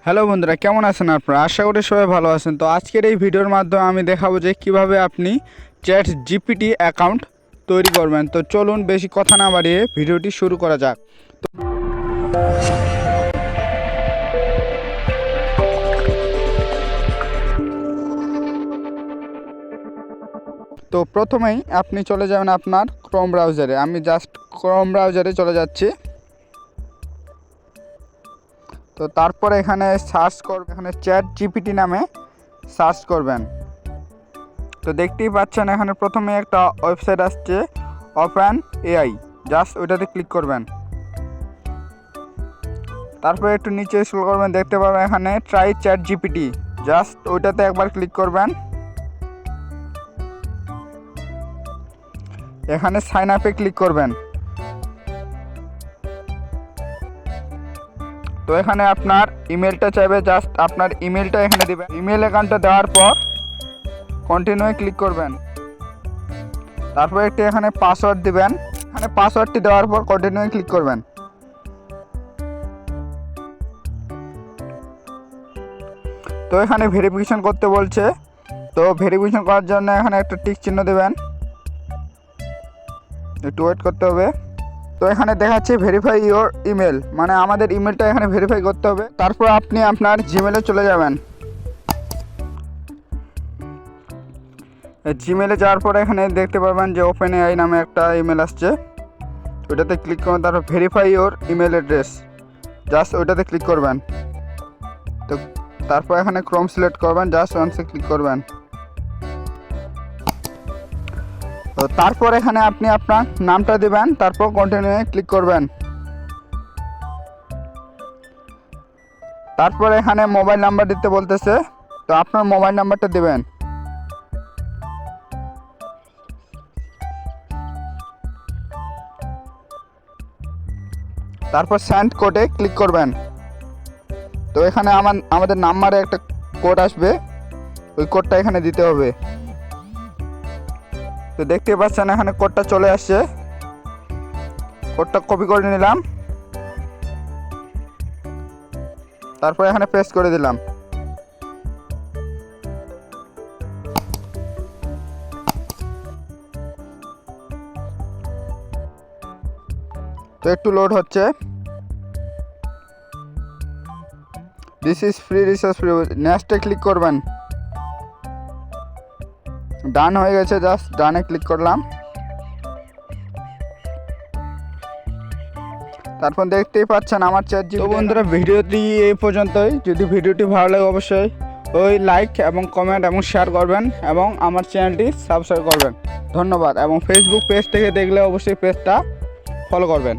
Hello বন্ধুরা, কেমন আছেন আপনারা? আশা করি সবাই ভালো আছেন। তো আজকের এই ভিডিওর মাধ্যমে আমি দেখাবো যে কিভাবে আপনি চ্যাট জিপিটি অ্যাকাউন্ট তৈরি করবেন। তো চলুন বেশি কথা না বাড়িয়ে ভিডিওটি শুরু করা যাক। তো প্রথমেই আপনি চলে যাবেন আপনার ক্রোম ব্রাউজারে। আমি জাস্ট ক্রোম ব্রাউজারে চলে যাচ্ছি। তো তারপরে এখানে সার্চ করবেন, এখানে চ্যাট জিপিটি নামে সার্চ করবেন। তো দেখতেই পাচ্ছেন এখানে প্রথমে একটা ওয়েবসাইট আসছে OpenAI, জাস্ট ওইটাতে ক্লিক করবেন। তারপরে একটু নিচে স্ক্রল করবেন, দেখতে পাবেন এখানে ট্রাই চ্যাট জিপিটি, জাস্ট ওইটাতে একবার ক্লিক করবেন। এখানে সাইন আপে ক্লিক করবেন। তো এখানে আপনার ইমেলটা চাইবে, জাস্ট আপনার ইমেলটা এখানে দিবেন। ইমেল অ্যাকাউন্টটা দেওয়ার পর কন্টিনিউ ক্লিক করবেন। তারপর একটি এখানে পাসওয়ার্ড দিবেন। এখানে পাসওয়ার্ডটি দেওয়ার পর কন্টিনিউ ক্লিক করবেন। তো এখানে ভেরিফিকেশন করতে বলছে, তো ভেরিফিকেশন করার জন্য এখানে একটা টিক চিহ্ন দেবেন, একটু ওয়েট করতে হবে। তো এখানে দেখাচ্ছে ভেরিফাই ইওর ইমেল, মানে আমাদের ইমেলটা এখানে ভেরিফাই করতে হবে। তারপর আপনি আপনার জিমেলে চলে যাবেন। জিমেলে যাওয়ার পরে এখানে দেখতে পাবেন যে OpenAI নামে একটা ইমেল আসছে, ওইটাতে ক্লিক করবেন। তারপর verify your email address, just ওইটাতে ক্লিক করবেন। তো তারপর এখানে ক্রোম সিলেক্ট করবেন, জাস্ট ওয়ান্সে ক্লিক করবেন। তো তারপর এখানে আপনি আপনার নামটা দিবেন, তারপর কন্টিনিউ ক্লিক করবেন। তারপর এখানে মোবাইল নাম্বার দিতে বলতেছে, তো আপনার মোবাইল নাম্বারটা দিবেন। তারপর সেন্ড কোডে ক্লিক করবেন। তো এখানে আমাদের নাম্বারে একটা কোড আসবে, ওই কোডটা এখানে দিতে হবে। তো দেখতে পাচ্ছেন এখানে কোডটা চলে আসছে, কোডটা কপি করে নিলাম, তারপর এখানে পেস্ট করে দিলাম। তো একটু লোড হচ্ছে। This is free, research free, নেক্সটে ক্লিক করবেন। ডান হয়ে গেছে, জাস্ট ডানে ক্লিক করলাম। তারপর দেখতেই পাচ্ছেন আমার চ্যাট জিপিটি। তো বন্ধুরা, ভিডিওটি এই পর্যন্তই। যদি ভিডিওটি ভালো লাগে অবশ্যই লাইক এবং কমেন্ট এবং শেয়ার করবেন এবং আমার চ্যানেলটি সাবস্ক্রাইব করবেন। ধন্যবাদ। এবং ফেসবুক পেজ থেকে দেখলে অবশ্যই পেজটা ফলো করবেন।